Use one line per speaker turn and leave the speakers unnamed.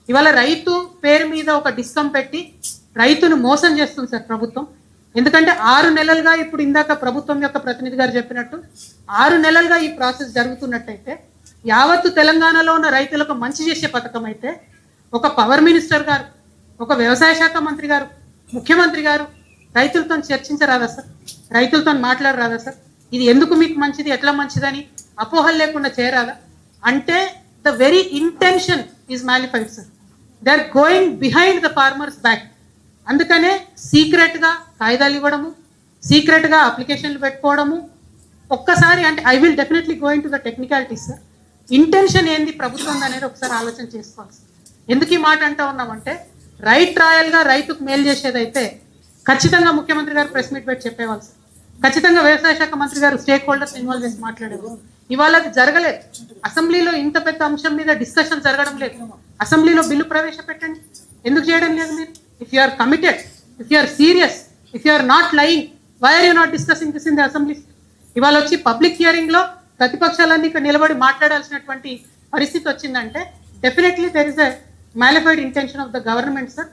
ఇవాళ రైతు పేరు మీద ఒక డిస్కమ్ పెట్టి రైతును మోసం చేస్తుంది సార్ ప్రభుత్వం. ఎందుకంటే 6 నెలలుగా ఇప్పుడు ఇందాక ప్రభుత్వం యొక్క ప్రతినిధి గారు చెప్పినట్టు 6 నెలలుగా ఈ ప్రాసెస్ జరుగుతున్నట్టయితే యావత్తు తెలంగాణలో ఉన్న రైతులకు మంచి చేసే పథకం అయితే ఒక పవర్ మినిస్టర్ గారు, ఒక వ్యవసాయ శాఖ మంత్రి గారు, ముఖ్యమంత్రి గారు రైతులతో చర్చించరాదా సార్? రైతులతో మాట్లాడరాదా సార్? ఇది ఎందుకు మీకు మంచిది, ఎట్లా మంచిదని అపోహలు లేకుండా చేయరాదా? అంటే the very intention is malafide sir. They are going behind the farmers back. అందుకనే సీక్రెట్గా కాయిదాలు ఇవ్వడము, సీక్రెట్గా అప్లికేషన్లు పెట్టుకోవడము. ఒక్కసారి అంటే I will definitely going to the technicalities sir. Intention ఏంది ప్రభుత్వం అనేది ఒకసారి ఆలోచన చేసుకోవాలి సార్. ఎందుకు ఈ మాట అంటూ ఉన్నామంటే రైట్ రాయల్గా రైతుకు మేలు చేసేదైతే ఖచ్చితంగా ముఖ్యమంత్రి గారు ప్రెస్ మీట్ పెట్టి చెప్పేవాళ్ళు సార్. ఖచ్చితంగా వ్యవసాయ శాఖ మంత్రి గారు స్టేక్ హోల్డర్స్ ఇన్వాల్వ్ చేసి మాట్లాడేవారు. ఇవాళ అది జరగలేదు. అసెంబ్లీలో ఇంత పెద్ద అంశం మీద డిస్కషన్ జరగడం లేదు. అసెంబ్లీలో బిల్లు ప్రవేశపెట్టండి. ఎందుకు చేయడం లేదు మీరు? If you are committed, if you are serious, if you are not lying, why are you not discussing this in the assembly? ఇవాళ వచ్చి పబ్లిక్ హియరింగ్లో ప్రతిపక్షాలన్నీ ఇక్కడ నిలబడి మాట్లాడాల్సినటువంటి పరిస్థితి వచ్చిందంటే definitely there is a mala fide intention of the government sir.